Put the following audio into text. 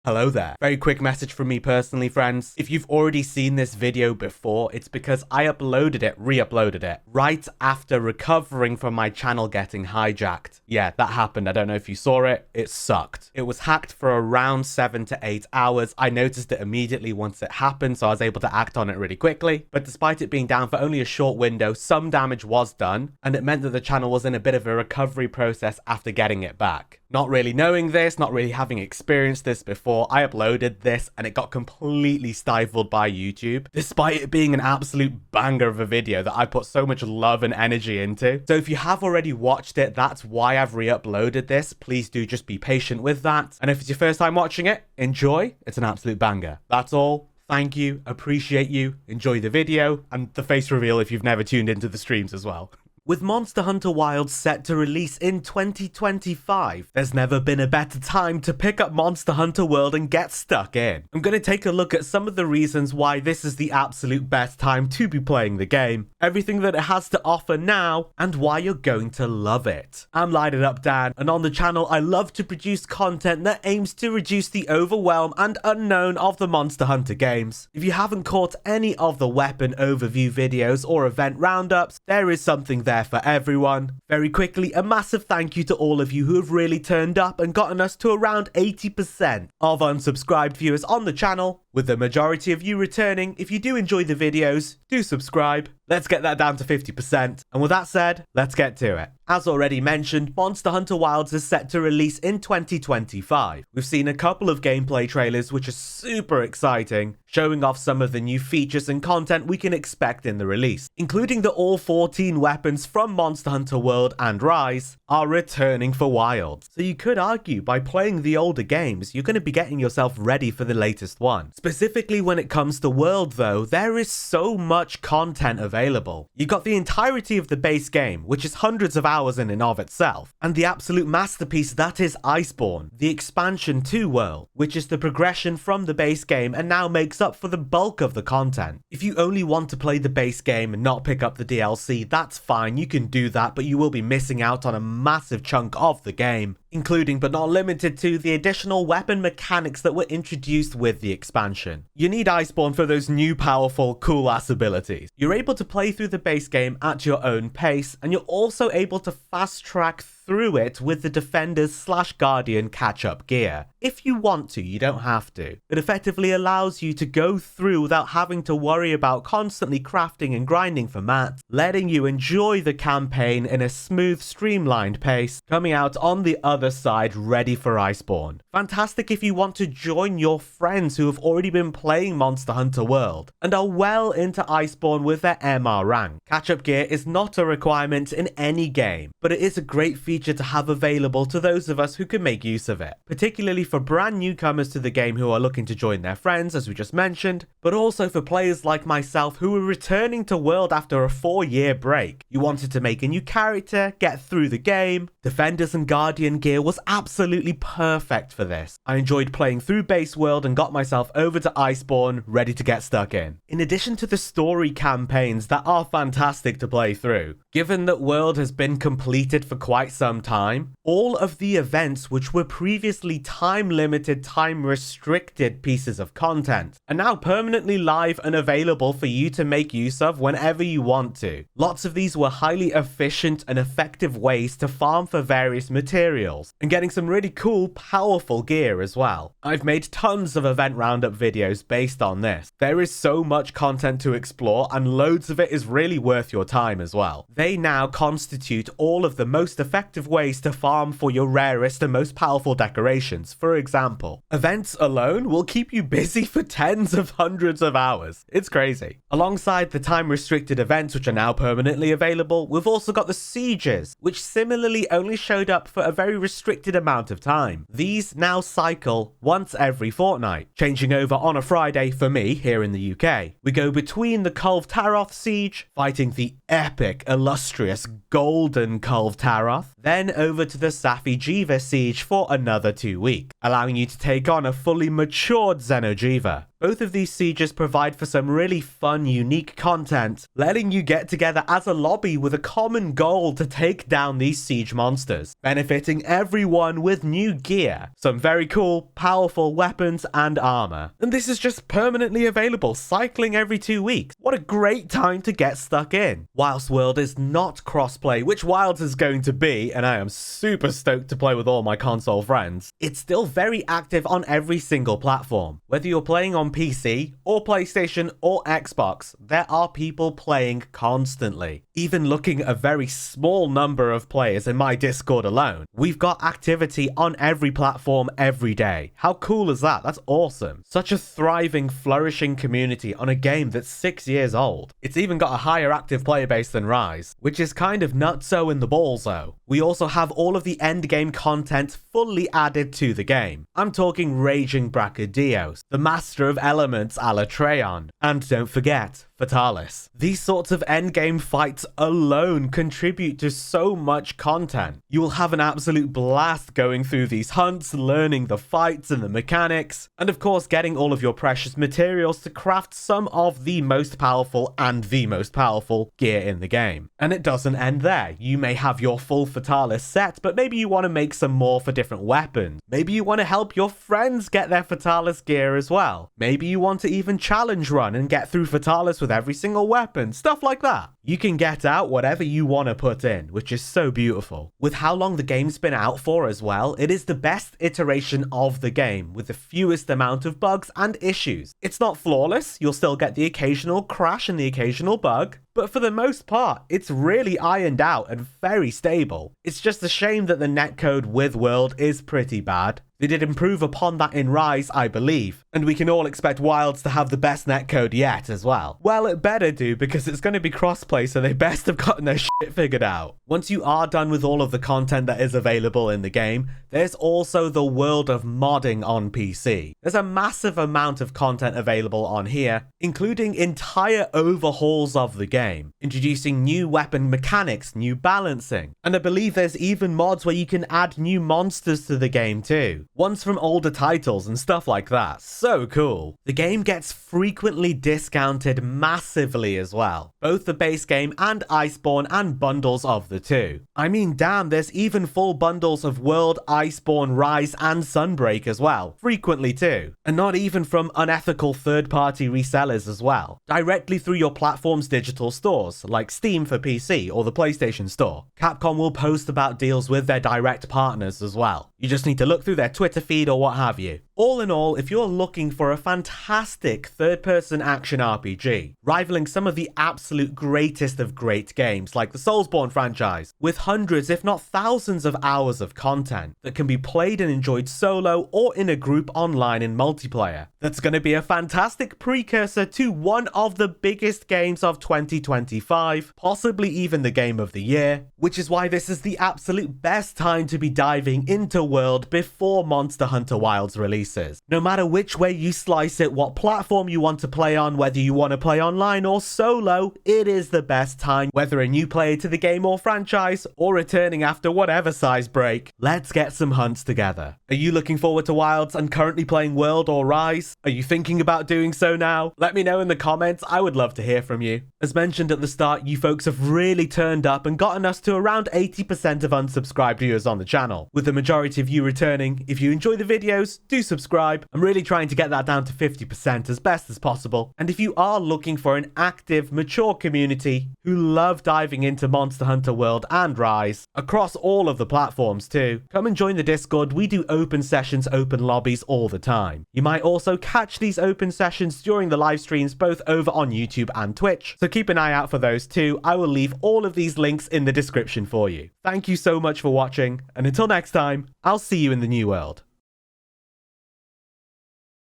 Hello there. Very quick message from me personally, friends. If you've already seen this video before, it's because I re-uploaded it, right after recovering from my channel getting hijacked. Yeah, that happened. I don't know if you saw it. It sucked. It was hacked for around 7 to 8 hours. I noticed it immediately once it happened, so I was able to act on it really quickly. But despite it being down for only a short window, some damage was done, and it meant that the channel was in a bit of a recovery process after getting it back. Not really knowing this, not really having experienced this before, I uploaded this and it got completely stifled by YouTube, despite it being an absolute banger of a video that I put so much love and energy into. So if you have already watched it, that's why I've re-uploaded this. Please do just be patient with that. And if it's your first time watching it, enjoy. It's an absolute banger. That's all. Thank you, appreciate you, enjoy the video, and the face reveal if you've never tuned into the streams as well. With Monster Hunter Wilds set to release in 2025, there's never been a better time to pick up Monster Hunter World and get stuck in. I'm going to take a look at some of the reasons why this is the absolute best time to be playing the game, everything that it has to offer now, and why you're going to love it. I'm Light It Up Dan, and on the channel I love to produce content that aims to reduce the overwhelm and unknown of the Monster Hunter games. If you haven't caught any of the weapon overview videos or event roundups, there is something there for everyone. Very quickly, a massive thank you to all of you who have really turned up and gotten us to around 80% of unsubscribed viewers on the channel, with the majority of you returning. If you do enjoy the videos, do subscribe. Let's get that down to 50%. And with that said, let's get to it. As already mentioned, Monster Hunter Wilds is set to release in 2025. We've seen a couple of gameplay trailers which are super exciting, showing off some of the new features and content we can expect in the release, including that all 14 weapons from Monster Hunter World and Rise are returning for Wilds. So you could argue by playing the older games, you're going to be getting yourself ready for the latest one. Specifically when it comes to World though, there is so much content available. You've got the entirety of the base game, which is hundreds of hours in and of itself, and the absolute masterpiece that is Iceborne, the expansion to World, which is the progression from the base game and now makes up for the bulk of the content. If you only want to play the base game and not pick up the DLC, that's fine, you can do that, but you will be missing out on a massive chunk of the game, including but not limited to the additional weapon mechanics that were introduced with the expansion. You need Iceborne for those new powerful, cool-ass abilities. You're able to play through the base game at your own pace, and you're also able to fast-track through it with the Defender's / Guardian catch-up gear. If you want to, you don't have to. It effectively allows you to go through without having to worry about constantly crafting and grinding for mats, letting you enjoy the campaign in a smooth, streamlined pace, coming out on the other side ready for Iceborne. Fantastic if you want to join your friends who have already been playing Monster Hunter World and are well into Iceborne with their MR rank. Catch-up gear is not a requirement in any game, but it is a great feature to have available to those of us who can make use of it, particularly for brand newcomers to the game who are looking to join their friends, as we just mentioned, but also for players like myself who are returning to World after a 4-year break. You wanted to make a new character, get through the game. Defenders and Guardian gear was absolutely perfect for this. I enjoyed playing through base World and got myself over to Iceborne, ready to get stuck in. In addition to the story campaigns that are fantastic to play through, given that World has been completed for quite some time, all of the events which were previously time-limited, time-restricted pieces of content are now permanently live and available for you to make use of whenever you want to. Lots of these were highly efficient and effective ways to farm for various materials and getting some really cool, powerful gear as well. I've made tons of event roundup videos based on this. There is so much content to explore and loads of it is really worth your time as well. They now constitute all of the most effective ways to farm for your rarest and most powerful decorations. For example, events alone will keep you busy for tens of hundreds of hours. It's crazy. Alongside the time-restricted events which are now permanently available, we've also got the sieges, which similarly only showed up for a very restricted amount of time. These now cycle once every fortnight, changing over on a Friday for me here in the UK. We go between the Kulve Taroth siege, fighting the epic, illustrious, golden Kulve Taroth, then over to the Safi Jiva siege for another 2 weeks, allowing you to take on a fully matured Xenojiva. Both of these sieges provide for some really fun, unique content, letting you get together as a lobby with a common goal to take down these siege monsters, benefiting everyone with new gear, some very cool, powerful weapons and armor. And this is just permanently available, cycling every 2 weeks. What a great time to get stuck in. Whilst World is not crossplay, which Wilds is going to be, and I am super stoked to play with all my console friends, it's still very active on every single platform. Whether you're playing on PC or PlayStation or Xbox, there are people playing constantly. Even looking at a very small number of players in my Discord alone, we've got activity on every platform every day. How cool is that? That's awesome. Such a thriving, flourishing community on a game that's 6 years old. It's even got a higher active player base than Rise, which is kind of nutso in the balls though. We also have all of the endgame content fully added to the game. I'm talking Raging Brachydios, the Master of Elements a la Treon, and don't forget, Fatalis. These sorts of endgame fights alone contribute to so much content. You will have an absolute blast going through these hunts, learning the fights and the mechanics, and of course getting all of your precious materials to craft some of the most powerful gear in the game. And it doesn't end there. You may have your full Fatalis set, but maybe you want to make some more for different weapons. Maybe you want to help your friends get their Fatalis gear as well. Maybe you want to even challenge run and get through Fatalis with every single weapon, stuff like that. You can get out whatever you want to put in, which is so beautiful. With how long the game's been out for as well, it is the best iteration of the game with the fewest amount of bugs and issues. It's not flawless, you'll still get the occasional crash and the occasional bug, but for the most part, it's really ironed out and very stable. It's just a shame that the netcode with World is pretty bad. They did improve upon that in Rise, I believe, and we can all expect Wilds to have the best netcode yet as well. Well, it better do, because it's going to be crossplay, so they best have gotten their shit figured out. Once you are done with all of the content that is available in the game, there's also the world of modding on PC. There's a massive amount of content available on here, including entire overhauls of the game, introducing new weapon mechanics, new balancing, and I believe there's even mods where you can add new monsters to the game too. Ones from older titles and stuff like that. So cool. The game gets frequently discounted massively as well. Both the base game and Iceborne and bundles of the two. I mean, damn, there's even full bundles of World, Iceborne, Rise and Sunbreak as well. Frequently too. And not even from unethical third-party resellers as well. Directly through your platform's digital stores, like Steam for PC or the PlayStation Store. Capcom will post about deals with their direct partners as well. You just need to look through their Twitter feed or what have you. All in all, if you're looking for a fantastic third-person action RPG, rivaling some of the absolute greatest of great games like the Soulsborne franchise, with hundreds if not thousands of hours of content that can be played and enjoyed solo or in a group online in multiplayer, that's going to be a fantastic precursor to one of the biggest games of 2025, possibly even the game of the year, which is why this is the absolute best time to be diving into World before Monster Hunter Wilds releases. No matter which way you slice it, what platform you want to play on, whether you want to play online or solo, it is the best time, whether a new player to the game or franchise, or returning after whatever size break. Let's get some hunts together. Are you looking forward to Wilds and currently playing World or Rise? Are you thinking about doing so now? Let me know in the comments, I would love to hear from you. As mentioned at the start, you folks have really turned up and gotten us to around 80% of unsubscribed viewers on the channel, with the majority of you returning. If you enjoy the videos, do subscribe. I'm really trying to get that down to 50% as best as possible. And if you are looking for an active, mature community who love diving into Monster Hunter World and Rise, across all of the platforms too, come and join the Discord. We do open sessions, open lobbies all the time. You might also catch these open sessions during the live streams both over on YouTube and Twitch, so keep an eye out for those too. I will leave all of these links in the description for you. Thank you so much for watching, and until next time, I'll see you in the new world.